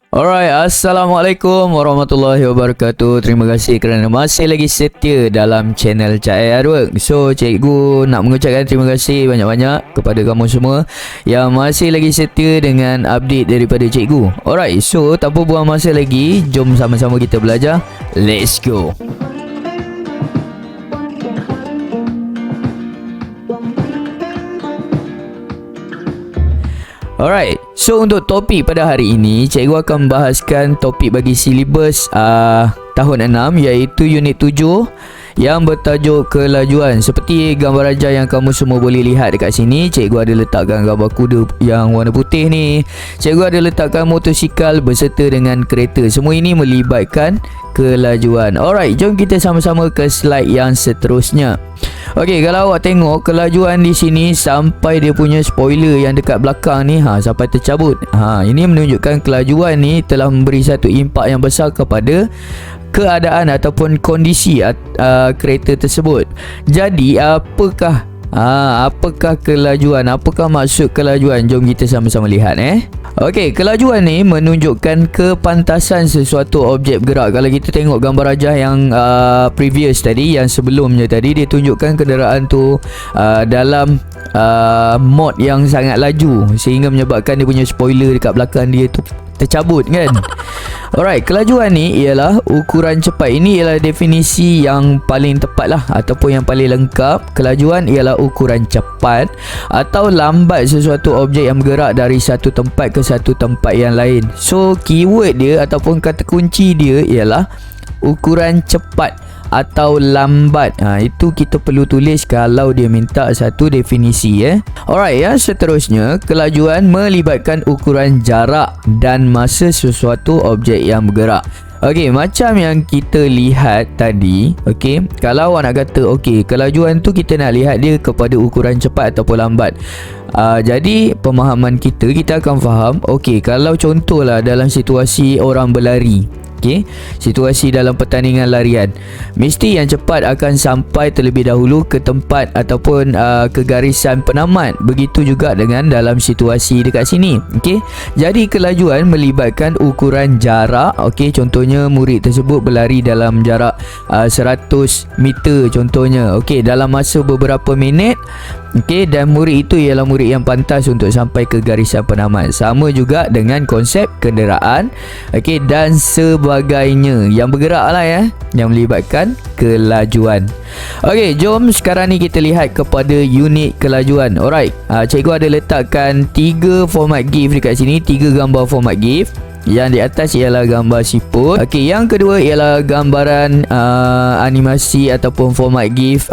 Alright, Assalamualaikum warahmatullahi wabarakatuh. Terima kasih kerana masih lagi setia dalam channel Cak Hardwork. So, cikgu nak mengucapkan terima kasih banyak-banyak kepada kamu semua yang masih lagi setia dengan update daripada cikgu. Alright, so tanpa buang masa lagi, jom sama-sama kita belajar. Let's go. Alright, so untuk topik pada hari ini, cikgu akan membahaskan topik bagi silibus tahun 6 iaitu unit 7 yang bertajuk kelajuan. Seperti gambar rajah yang kamu semua boleh lihat dekat sini, cikgu ada letakkan gambar kuda yang warna putih ni. Cikgu ada letakkan motosikal berserta dengan kereta. Semua ini melibatkan kelajuan. Alright, jom kita sama-sama ke slide yang seterusnya. Okey, kalau awak tengok kelajuan di sini sampai dia punya spoiler yang dekat belakang ni sampai tercabut. Ini menunjukkan kelajuan ni telah memberi satu impak yang besar kepada keadaan ataupun kondisi kereta tersebut. Jadi apakah kelajuan? Apakah maksud kelajuan? Jom kita sama-sama lihat Okey, kelajuan ni menunjukkan kepantasan sesuatu objek bergerak. Kalau kita tengok gambar rajah yang previous tadi, yang sebelumnya tadi, dia tunjukkan kenderaan tu dalam mod yang sangat laju sehingga menyebabkan dia punya spoiler dekat belakang dia tu tercabut kan. Alright, kelajuan ni ialah ukuran cepat. Ini ialah definisi yang paling tepat lah ataupun yang paling lengkap. Kelajuan ialah ukuran cepat atau lambat sesuatu objek yang bergerak dari satu tempat ke satu tempat yang lain. So keyword dia ataupun kata kunci dia ialah ukuran cepat atau lambat. Itu kita perlu tulis kalau dia minta satu definisi Alright, seterusnya, kelajuan melibatkan ukuran jarak dan masa sesuatu objek yang bergerak. Okey, macam yang kita lihat tadi, okey, kalau awak nak kata okey, kelajuan tu kita nak lihat dia kepada ukuran cepat ataupun lambat. Jadi pemahaman kita akan faham, okey, kalau contohlah dalam situasi orang berlari, okey, situasi dalam pertandingan larian, mesti yang cepat akan sampai terlebih dahulu ke tempat ataupun ke garisan penamat. Begitu juga dengan dalam situasi dekat sini. Okey, jadi kelajuan melibatkan ukuran jarak. Okey, contohnya murid tersebut berlari dalam jarak 100 meter contohnya. Okey, dalam masa beberapa minit. Okey, dan murid itu ialah murid yang pantas untuk sampai ke garisan penamat. Sama juga dengan konsep kenderaan, okey, dan sebagainya yang bergerak lah yang melibatkan kelajuan. Okey, jom sekarang ni kita lihat kepada unit kelajuan. Alright, cikgu ada letakkan 3 format GIF dekat sini, 3 gambar format GIF. Yang di atas ialah gambar siput. Okey, yang kedua ialah gambaran animasi ataupun format GIF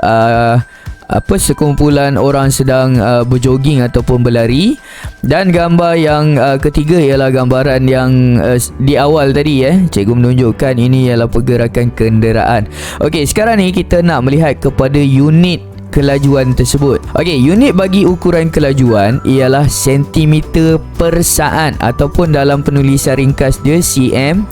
sekumpulan orang sedang berjoging ataupun berlari. Dan gambar yang ketiga ialah gambaran yang di awal tadi cikgu menunjukkan ini ialah pergerakan kenderaan. Okey, sekarang ni kita nak melihat kepada unit kelajuan tersebut. Okey, unit bagi ukuran kelajuan ialah sentimeter per saat ataupun dalam penulisan ringkas dia cm/s.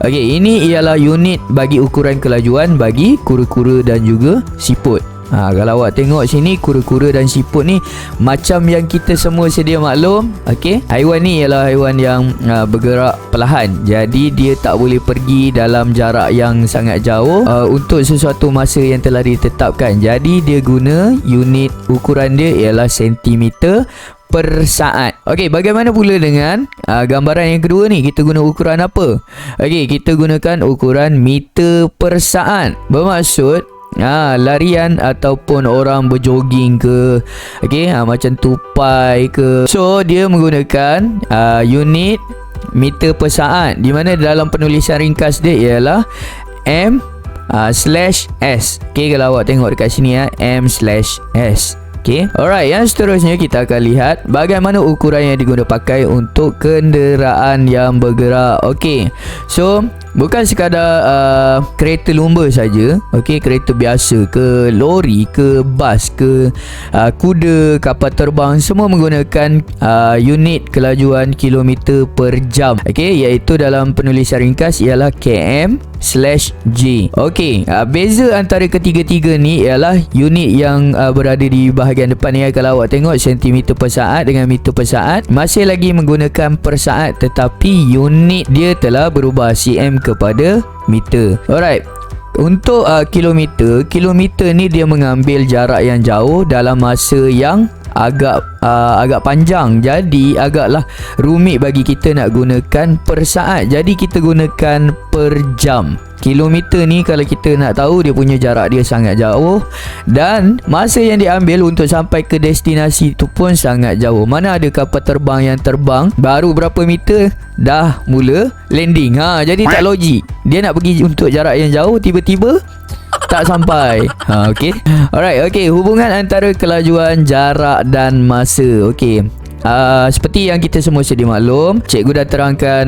Okey, ini ialah unit bagi ukuran kelajuan bagi kura-kura dan juga siput. Kalau awak tengok sini, kura-kura dan siput ni macam yang kita semua sedia maklum. Okey, haiwan ni ialah haiwan yang bergerak perlahan. Jadi dia tak boleh pergi dalam jarak yang sangat jauh untuk sesuatu masa yang telah ditetapkan. Jadi dia guna unit ukuran dia ialah sentimeter per saat. Okey, bagaimana pula dengan gambaran yang kedua ni? Kita guna ukuran apa? Okey, kita gunakan ukuran meter per saat. Bermaksud larian ataupun orang berjoging ke, okey, macam tupai ke. So dia menggunakan unit meter per saat, di mana dalam penulisan ringkas dia ialah m/s. Okey, kalau awak tengok dekat sini m/s. Okay. Alright, yang seterusnya kita akan lihat bagaimana ukuran yang diguna pakai untuk kenderaan yang bergerak. Okay, so Bukan sekadar kereta lumba saja, okey, kereta biasa ke lori ke bas ke kuda, kapal terbang, semua menggunakan unit kelajuan kilometer per jam. Okey, iaitu dalam penulisan ringkas ialah km/j. Okey, beza antara ketiga-tiga ni ialah unit yang berada di bahagian depan ni. Kalau awak tengok sentimeter per saat dengan meter per saat masih lagi menggunakan per saat, tetapi unit dia telah berubah cm kepada meter. Alright. Untuk kilometer ni dia mengambil jarak yang jauh dalam masa yang agak panjang. Jadi agaklah rumit bagi kita nak gunakan per saat. Jadi kita gunakan per jam. Kilometer ni kalau kita nak tahu, dia punya jarak dia sangat jauh dan masa yang diambil untuk sampai ke destinasi tu pun sangat jauh. Mana ada kapal terbang yang terbang baru berapa meter dah mula landing. Jadi tak logik. Dia nak pergi untuk jarak yang jauh, tiba-tiba tak sampai. Okey. Alright, okey, hubungan antara kelajuan, jarak dan masa. Okey. Seperti yang kita semua sedia maklum, cikgu dah terangkan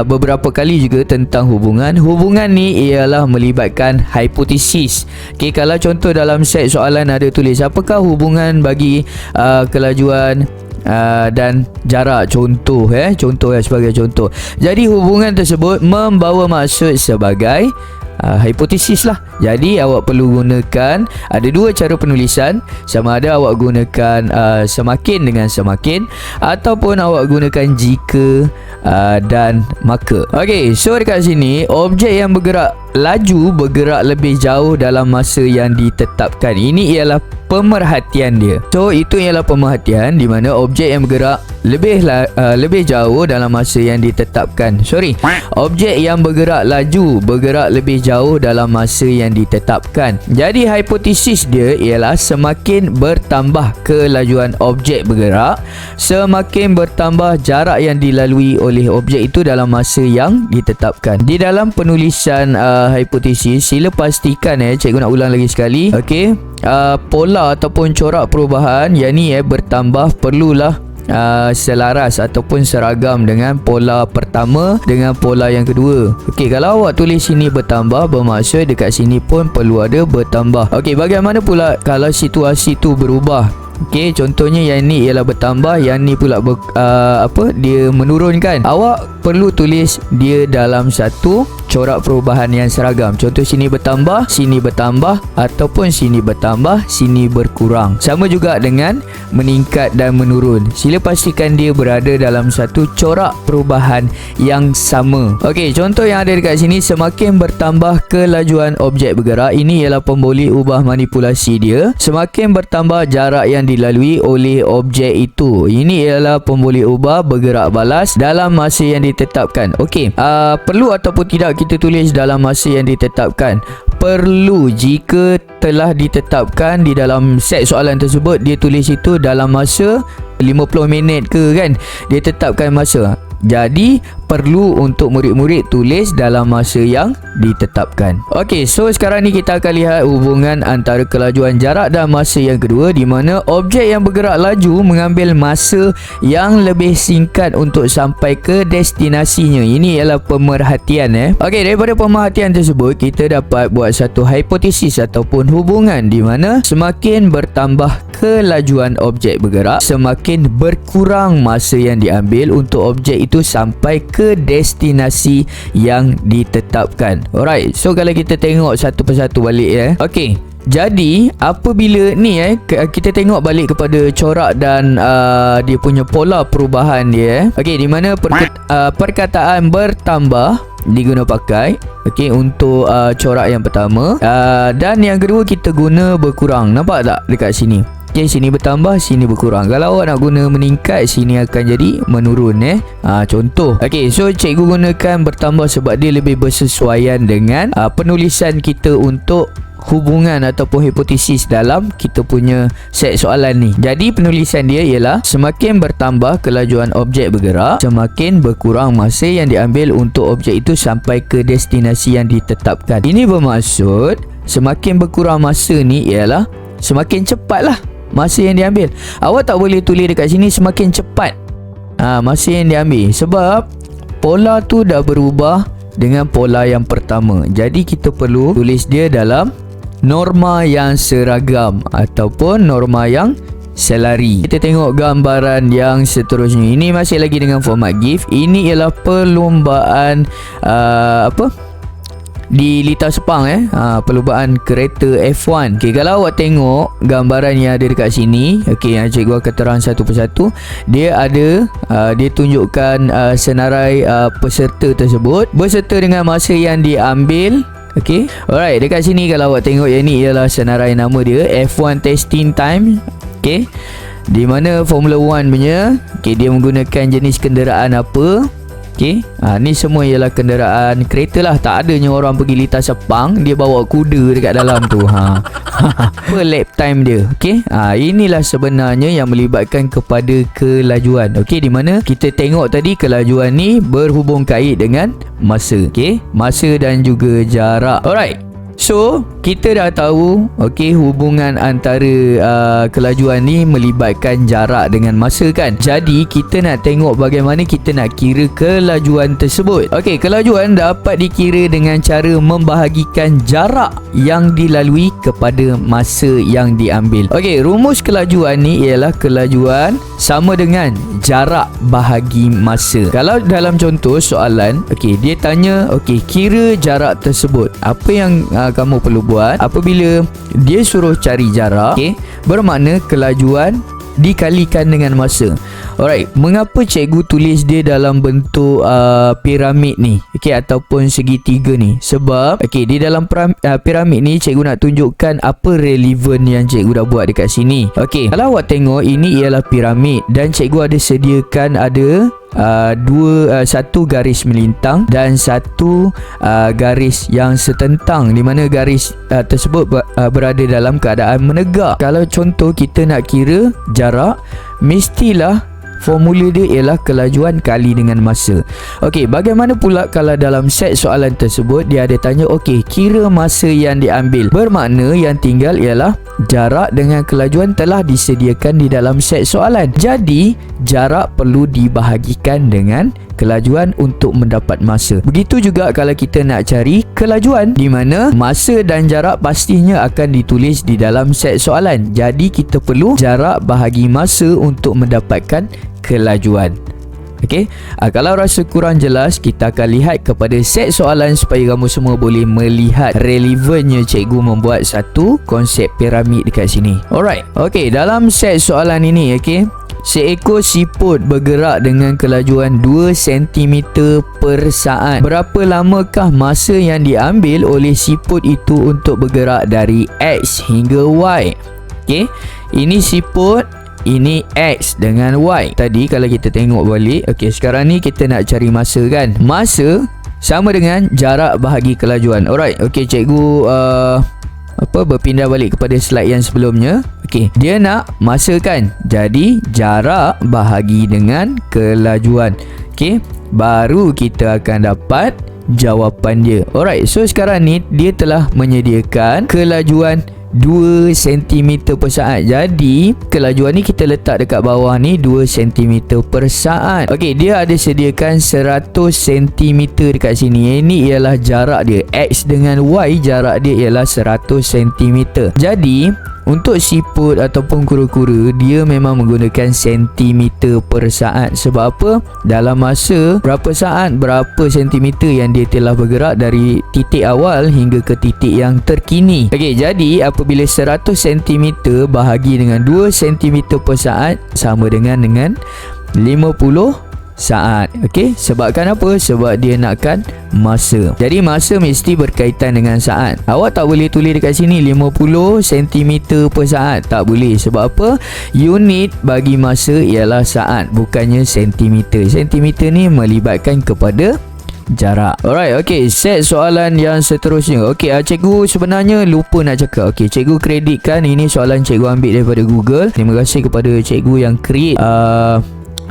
beberapa kali juga tentang hubungan. Hubungan ni ialah melibatkan hipotesis. Okay, kalau contoh dalam set soalan ada tulis apakah hubungan bagi kelajuan dan jarak, contoh sebagai contoh. Jadi hubungan tersebut membawa maksud sebagai hipotesis lah. Jadi awak perlu gunakan, ada dua cara penulisan, sama ada awak gunakan semakin dengan semakin ataupun awak gunakan jika dan maka. Okey, so dekat sini objek yang bergerak laju bergerak lebih jauh dalam masa yang ditetapkan. Ini ialah pemerhatian dia. So itu ialah pemerhatian di mana objek yang bergerak lebih jauh dalam masa yang ditetapkan. Objek yang bergerak laju bergerak lebih jauh dalam masa yang ditetapkan. Jadi hipotesis dia ialah semakin bertambah kelajuan objek bergerak, semakin bertambah jarak yang dilalui oleh objek itu dalam masa yang ditetapkan. Di dalam penulisan hipotesis, sila pastikan cikgu nak ulang lagi sekali. Okey, pola ataupun corak perubahan yang ni bertambah perlulah selaras ataupun seragam dengan pola pertama dengan pola yang kedua. Okey, kalau awak tulis sini bertambah, bermaksud dekat sini pun perlu ada bertambah. Okey, bagaimana pula kalau situasi tu berubah? Okey, contohnya yang ni ialah bertambah, yang ni pula dia menurunkan. Awak perlu tulis dia dalam satu corak perubahan yang seragam. Contoh sini bertambah ataupun sini bertambah, sini berkurang. Sama juga dengan meningkat dan menurun. Sila pastikan dia berada dalam satu corak perubahan yang sama. Okey, contoh yang ada dekat sini, semakin bertambah kelajuan objek bergerak. Ini ialah pemboleh ubah manipulasi dia. Semakin bertambah jarak yang dilalui oleh objek itu. Ini ialah pemboleh ubah bergerak balas dalam masa yang ditetapkan. Okey, perlu ataupun tidak kita tulis dalam masa yang ditetapkan? Perlu. Jika telah ditetapkan di dalam set soalan tersebut, dia tulis itu dalam masa 50 minit ke kan, dia tetapkan masa. Jadi perlu untuk murid-murid tulis dalam masa yang ditetapkan. Okey, so sekarang ni kita akan lihat hubungan antara kelajuan, jarak dan masa yang kedua, di mana objek yang bergerak laju mengambil masa yang lebih singkat untuk sampai ke destinasinya. Ini ialah pemerhatian. Okey, daripada pemerhatian tersebut kita dapat buat satu hipotesis ataupun hubungan di mana semakin bertambah kelajuan objek bergerak, semakin berkurang masa yang diambil untuk objek itu sampai ke destinasi yang ditetapkan. Alright, so kalau kita tengok satu persatu balik Okey, jadi apabila ni kita tengok balik kepada corak dan dia punya pola perubahan dia Okey, di mana perkataan bertambah diguna pakai untuk corak yang pertama, dan yang kedua kita guna berkurang. Nampak tak dekat sini? Okey, sini bertambah, sini berkurang. Kalau awak nak guna meningkat, sini akan jadi menurun contoh. Okey, so cikgu gunakan bertambah sebab dia lebih bersesuaian dengan penulisan kita untuk hubungan ataupun hipotesis dalam kita punya set soalan ni. Jadi penulisan dia ialah semakin bertambah kelajuan objek bergerak, semakin berkurang masa yang diambil untuk objek itu sampai ke destinasi yang ditetapkan. Ini bermaksud semakin berkurang masa ni ialah semakin cepatlah masa yang diambil. Awak tak boleh tulis dekat sini semakin cepat masa yang diambil, sebab pola tu dah berubah dengan pola yang pertama. Jadi kita perlu tulis dia dalam norma yang seragam ataupun norma yang selari. Kita tengok gambaran yang seterusnya. Ini masih lagi dengan format GIF. Ini ialah perlombaan di Lita Sepang perlombaan kereta F1. Okey, kalau awak tengok gambaran yang ada dekat sini, okey, cikgu akan terang satu persatu. Dia ada dia tunjukkan senarai peserta tersebut berserta dengan masa yang diambil. Okey. Alright, dekat sini kalau awak tengok yang ni ialah senarai nama dia F1 testing time. Okey. Di mana Formula 1 punya, okey, dia menggunakan jenis kenderaan apa? Okey, ni semua ialah kenderaan kereta lah. Tak adanya orang pergi Lita Sepang dia bawa kuda dekat dalam tu. Per lap time dia. Okey, inilah sebenarnya yang melibatkan kepada kelajuan. Okey, di mana kita tengok tadi kelajuan ni berhubung kait dengan masa. Okey, masa dan juga jarak. Alright. So, kita dah tahu hubungan antara kelajuan ni melibatkan jarak dengan masa kan. Jadi, kita nak tengok bagaimana kita nak kira kelajuan tersebut. Okey, kelajuan dapat dikira dengan cara membahagikan jarak yang dilalui kepada masa yang diambil. Okey, rumus kelajuan ni ialah kelajuan sama dengan jarak bahagi masa. Kalau dalam contoh soalan, dia tanya, kira jarak tersebut. Apa yang kamu perlu buat apabila dia suruh cari jarak, bermakna kelajuan dikalikan dengan masa. Alright, mengapa cikgu tulis dia dalam bentuk piramid ni, ataupun segitiga ni? Sebab di dalam piramid ni cikgu nak tunjukkan apa relevan yang cikgu dah buat dekat sini. Kalau awak tengok, ini ialah piramid dan cikgu ada sediakan ada satu garis melintang dan satu garis yang setentang, di mana garis tersebut berada dalam keadaan menegak. Kalau contoh kita nak kira jarak, mestilah formula dia ialah kelajuan kali dengan masa. Bagaimana pula kalau dalam set soalan tersebut dia ada tanya, kira masa yang diambil. Bermakna yang tinggal ialah jarak dengan kelajuan telah disediakan di dalam set soalan. Jadi, jarak perlu dibahagikan dengan kelajuan untuk mendapat masa. Begitu juga kalau kita nak cari kelajuan, di mana masa dan jarak pastinya akan ditulis di dalam set soalan. Jadi, kita perlu jarak bahagi masa untuk mendapatkan kelajuan. Kalau rasa kurang jelas, kita akan lihat kepada set soalan supaya kamu semua boleh melihat relevannya cikgu membuat satu konsep piramid dekat sini. Alright. Dalam set soalan ini, seekor siput bergerak dengan kelajuan 2 cm per saat. Berapa lamakah masa yang diambil oleh siput itu untuk bergerak dari X hingga Y? Ini siput, ini X dengan Y. Tadi kalau kita tengok balik, sekarang ni kita nak cari masa kan. Masa sama dengan jarak bahagi kelajuan. Alright, cikgu berpindah balik kepada slide yang sebelumnya. Dia nak masa kan. Jadi jarak bahagi dengan kelajuan. Baru kita akan dapat jawapan dia. Alright, so sekarang ni dia telah menyediakan kelajuan 2 cm per saat. Jadi kelajuan ni kita letak dekat bawah ni 2 cm per saat. Dia ada sediakan 100 cm dekat sini. Ini ialah jarak dia. X dengan Y, jarak dia ialah 100 cm. Jadi untuk siput ataupun kura-kura, dia memang menggunakan sentimeter per saat. Sebab apa? Dalam masa berapa saat, berapa sentimeter yang dia telah bergerak dari titik awal hingga ke titik yang terkini. Jadi apabila 100 cm bahagi dengan 2 cm per saat sama dengan 50 saat. Sebabkan apa? Sebab dia nakkan masa. Jadi masa mesti berkaitan dengan saat. Awak tak boleh tulis dekat sini 50 cm per saat. Tak boleh. Sebab apa? Unit bagi masa ialah saat, bukannya sentimeter. Sentimeter ni melibatkan kepada jarak. Alright, set soalan yang seterusnya. Cikgu sebenarnya lupa nak cakap. Cikgu kreditkan ini soalan cikgu ambil daripada Google. Terima kasih kepada cikgu yang create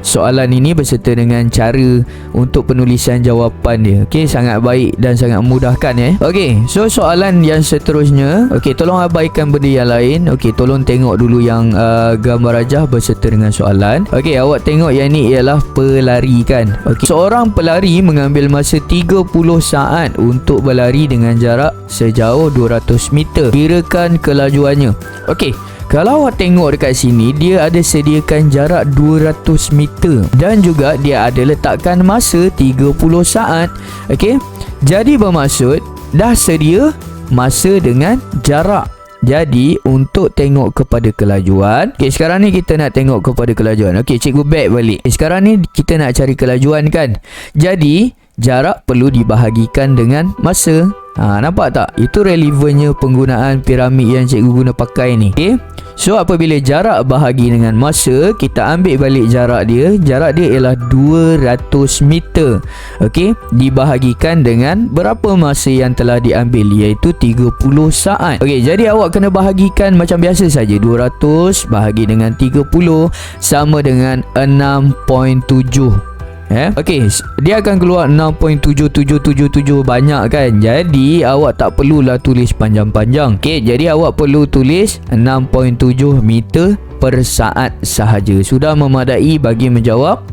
soalan ini beserta dengan cara untuk penulisan jawapan dia. Okey, sangat baik dan sangat memudahkan ya. Okey, so soalan yang seterusnya, okey, tolong abaikan benda yang lain. Okey, tolong tengok dulu yang gambar rajah beserta dengan soalan. Okey, awak tengok yang ni ialah pelari kan. Okey, seorang pelari mengambil masa 30 saat untuk berlari dengan jarak sejauh 200 meter. Kirakan kelajuannya. Okey, kalau awak tengok dekat sini, dia ada sediakan jarak 200 meter dan juga dia ada letakkan masa 30 saat. Okey, jadi bermaksud dah sedia masa dengan jarak. Jadi untuk tengok kepada kelajuan, okey, sekarang ni kita nak tengok kepada kelajuan. Okey, cikgu back balik. Sekarang ni kita nak cari kelajuan kan. Jadi jarak perlu dibahagikan dengan masa. Nampak tak? Itu relevannya penggunaan piramid yang cikgu guna pakai ni. Okey. So apabila jarak bahagi dengan masa, kita ambil balik jarak dia. Jarak dia ialah 200 meter. Okey, dibahagikan dengan berapa masa yang telah diambil, iaitu 30 saat. Okey, jadi awak kena bahagikan macam biasa saja. 200 bahagi dengan 30 sama dengan 6.7. Okey, dia akan keluar 6.7777. Banyak kan? Jadi awak tak perlulah tulis panjang-panjang. Okey, jadi awak perlu tulis 6.7 meter per saat sahaja. Sudah memadai bagi menjawab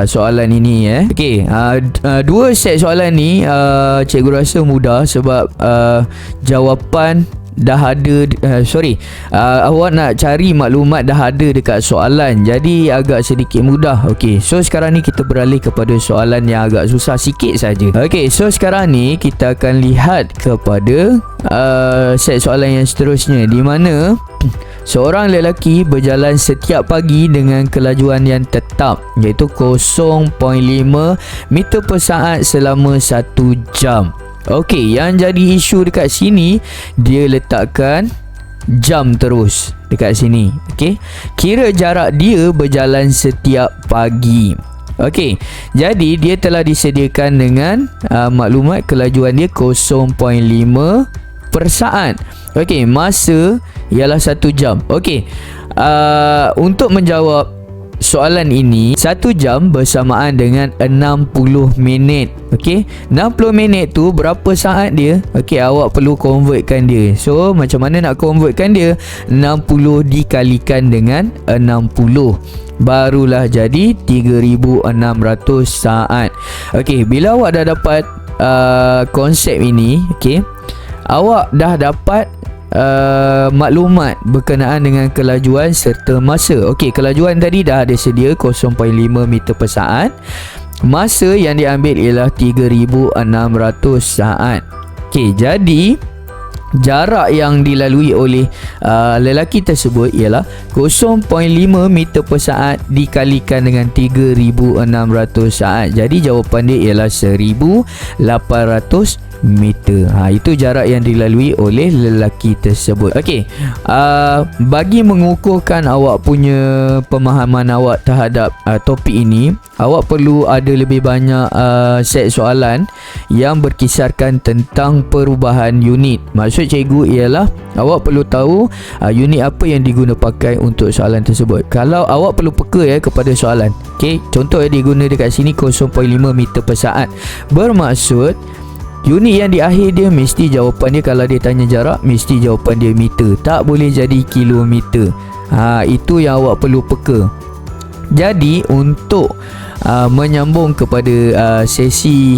soalan ini ya. Okey, dua set soalan ni cikgu rasa mudah sebab jawapan dah ada. Awak nak cari maklumat dah ada dekat soalan, jadi agak sedikit mudah. Okey, so sekarang ni kita beralih kepada soalan yang agak susah sikit saja. Okey, so sekarang ni kita akan lihat kepada set soalan yang seterusnya, di mana seorang lelaki berjalan setiap pagi dengan kelajuan yang tetap, iaitu 0.5 meter per saat selama 1 jam. Okey, yang jadi isu dekat sini, dia letakkan jam terus dekat sini. Okey, kira jarak dia berjalan setiap pagi. Okey, jadi dia telah disediakan dengan maklumat kelajuan dia 0.5 per saat. Okey, masa ialah 1 jam. Okey, untuk menjawab soalan ini, 1 jam bersamaan dengan 60 minit. Okey, 60 minit tu berapa saat dia? Okey, awak perlu convertkan dia. So macam mana nak convertkan dia? 60 dikalikan dengan 60, barulah jadi 3600 saat. Okey, bila awak dah dapat konsep ini, okey, awak dah dapat maklumat berkenaan dengan kelajuan serta masa. Okey, kelajuan tadi dah ada sedia 0.5 meter per saat. Masa yang diambil ialah 3600 saat. Okey, jadi jarak yang dilalui oleh lelaki tersebut ialah 0.5 meter per saat dikalikan dengan 3600 saat. Jadi jawapan dia ialah 1800 meter. Itu jarak yang dilalui oleh lelaki tersebut. Okey, bagi mengukuhkan awak punya pemahaman awak terhadap topik ini, awak perlu ada lebih banyak set soalan yang berkisarkan tentang perubahan unit. Maksud cikgu ialah awak perlu tahu unit apa yang diguna pakai untuk soalan tersebut. Kalau awak perlu peka kepada soalan. Okey, contoh dia guna dekat sini 0.5 meter per saat. Bermaksud unit yang di akhir dia mesti jawapan dia, kalau dia tanya jarak, mesti jawapan dia meter, tak boleh jadi kilometer. Itu yang awak perlu peka. Jadi untuk menyambung kepada sesi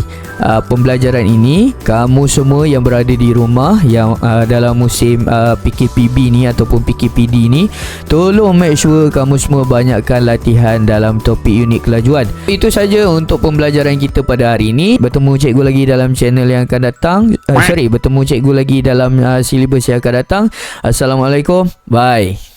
pembelajaran ini, kamu semua yang berada di rumah yang dalam musim PKPB ni ataupun PKPD ni, tolong make sure kamu semua banyakkan latihan dalam topik unit kelajuan. Itu saja untuk pembelajaran kita pada hari ini. Bertemu cikgu lagi dalam channel yang akan datang. Bertemu cikgu lagi dalam silibus yang akan datang. Assalamualaikum. Bye.